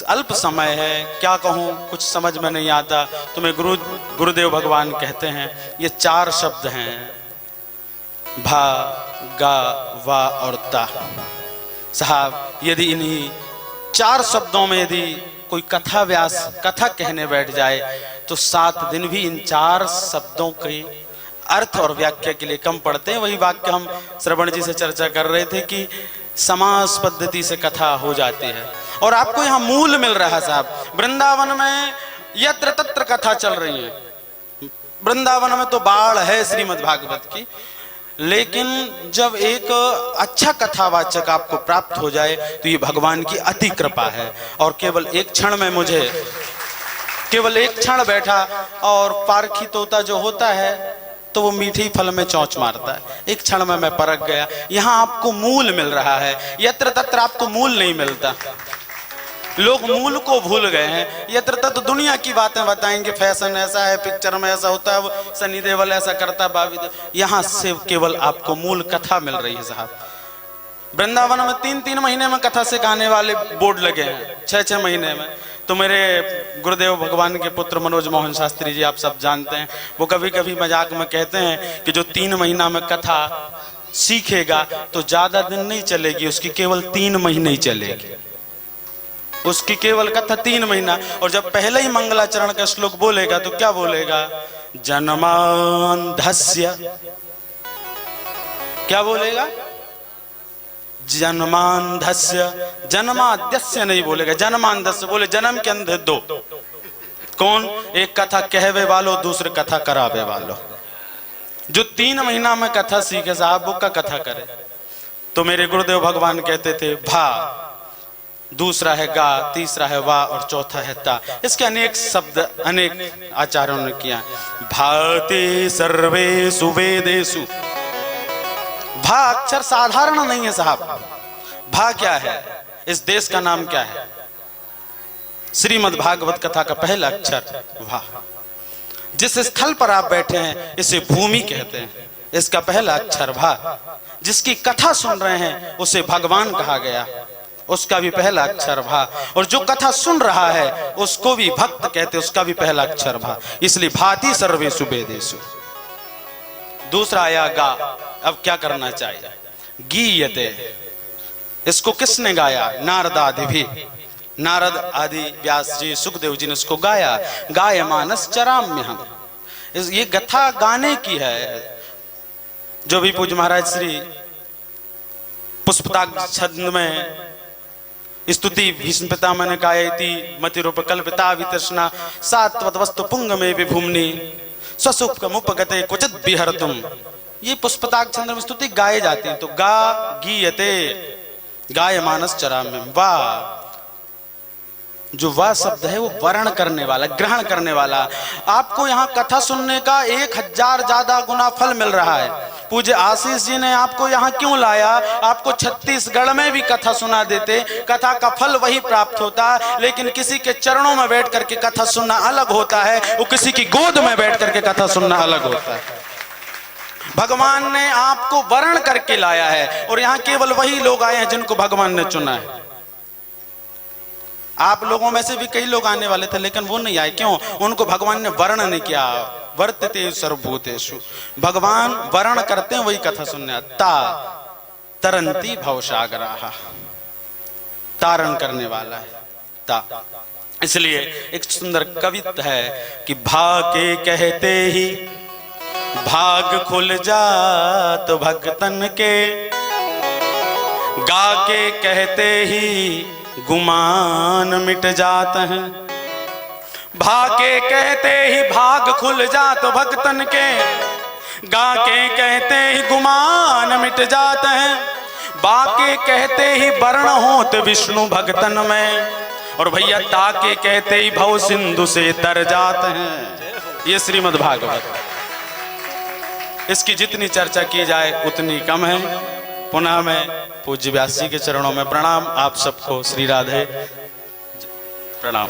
अल्प समय है, क्या कहूँ, कुछ समझ में नहीं आता। तुम्हें गुरुदेव भगवान कहते हैं, ये 4 शब्द हैं, भा, गा, वा और ता। साहब, यदि इन्हीं 4 शब्दों में यदि कोई कथा व्यास कथा कहने बैठ जाए तो 7 दिन भी इन 4 शब्दों के अर्थ और व्याख्या के लिए कम पड़ते हैं। वही वाक्य हम श्रवण जी से चर्चा कर रहे थे कि समास पद्धति से कथा हो जाती है और आपको यहाँ मूल मिल रहा है। साहब, वृंदावन में यत्र तत्र कथा चल रही है। वृंदावन में तो बाढ़ है श्रीमद् भागवत की, लेकिन जब एक अच्छा कथावाचक आपको प्राप्त हो जाए तो ये भगवान की अति कृपा है। और केवल एक क्षण बैठा और पारखी तोता जो होता है तो वो मीठी फल में चौंच मारता है। एक क्षण में मैं परख गया। यहाँ आपको मूल मिल रहा है, यत्र तत्र आपको मूल नहीं मिलता। लोग मूल को भूल गए हैं। यत्र तत्र दुनिया की बातें बताएंगे, फैशन ऐसा है, पिक्चर में ऐसा होता है, वो सनी देओल ऐसा करता है, बाबी देव। यहाँ से केवल आपको मूल कथा मिल रही है। साहब, वृंदावन में 3-3 महीने में कथा सिखाने वाले बोर्ड लगे हैं, 6-6 महीने में। तो मेरे गुरुदेव भगवान के पुत्र मनोज मोहन शास्त्री जी, आप सब जानते हैं, वो कभी कभी मजाक में कहते हैं कि जो 3 महीना में कथा सीखेगा तो ज्यादा दिन नहीं चलेगी, उसकी केवल 3 महीने ही चलेगी, उसकी केवल कथा 3 महीना। और जब पहले ही मंगलाचरण का श्लोक बोलेगा तो क्या बोलेगा? जन्मांधस्य, क्या बोलेगा? जन्मांधस्य, जन्माद्यस्य नहीं बोलेगा, जन्मांधस्य बोले, जन्म के अंधे 2। कौन? एक कथा कहवे वालो, दूसरे कथा करावे वालो। जो 3 महीना में कथा सीखे साहब, वो का कथा करे। तो मेरे गुरुदेव भगवान कहते थे भा, दूसरा है गा, तीसरा है वा और चौथा है ता। इसके अनेक शब्द अनेक आचार्यों ने किया। भाति सर्वेषु वेदेषु। भा अक्षर साधारण नहीं है साहब। भा क्या है? इस देश का नाम क्या है? श्रीमद् भागवत कथा का पहला अक्षर भा। जिस स्थल पर आप बैठे हैं इसे भूमि कहते हैं, इसका पहला अक्षर भा। जिसकी कथा सुन रहे हैं उसे भगवान कहा गया, उसका भी पहला अक्षर भा। और जो कथा सुन रहा है उसको भी भक्त कहते, उसका भी पहला अक्षर भा। इसलिए भाति सर्वेषु वेदेषु। दूसरा आया गा। अब क्या करना चाहिए? गीयते। इसको किसने गाया? नारदादि भी, नारद आदि, व्यास जी, सुखदेव जी ने इसको गाया। गायमानस चराम्य हम। ये कथा गाने की है। जो भी पूज्य महाराज श्री पुष्पताग छंद में स्तुति भीष्म पितामह ने गायती मतिरूपकल्पिता वितृष्णा सात्वत वस्तु पुंग में विभूमनि स्वसुप्कमुपगते क्वचित् विहरतुम, ये पुष्पताग छंद में स्तुति गाए जाती है। तो गा गीयते, गायमानस चराम्यम। वा, जो वा शब्द है वो वर्ण करने वाला, ग्रहण करने वाला। आपको यहाँ कथा सुनने का 1000 ज्यादा गुना फल मिल रहा है। पूज्य आशीष जी ने आपको यहाँ क्यों लाया? आपको छत्तीसगढ़ में भी कथा सुना देते, कथा का फल वही प्राप्त होता, लेकिन किसी के चरणों में बैठ करके कथा सुनना अलग होता है, वो किसी की गोद में बैठ करके कथा सुनना अलग होता है। भगवान ने आपको वर्ण करके लाया है और यहाँ केवल वही लोग आए हैं जिनको भगवान ने चुना है। आप लोगों में से भी कई लोग आने वाले थे लेकिन वो नहीं आए। क्यों? उनको भगवान ने वर्ण नहीं किया। वर्तते सर्वभूतेषु, भगवान वर्ण करते हैं, वही कथा सुनने। ता तरंती भवसागराः, तारण करने वाला है ता। इसलिए एक सुंदर कविता है कि भागे कहते ही भाग खुल जात भक्तन के, गा के कहते ही गुमान मिट जाते हैं। भागे कहते ही भाग खुल जात भक्तन के, गा के कहते ही गुमान मिट जाते हैं। बाके कहते ही वर्ण होत विष्णु भक्तन में, और भैया ताके कहते ही भव सिंधु से तर जाते हैं। ये श्रीमद् भागवत। इसकी जितनी चर्चा की जाए उतनी कम है। पुनः मैं पूज्य व्यास जी के चरणों में प्रणाम। आप सबको श्री राधे प्रणाम।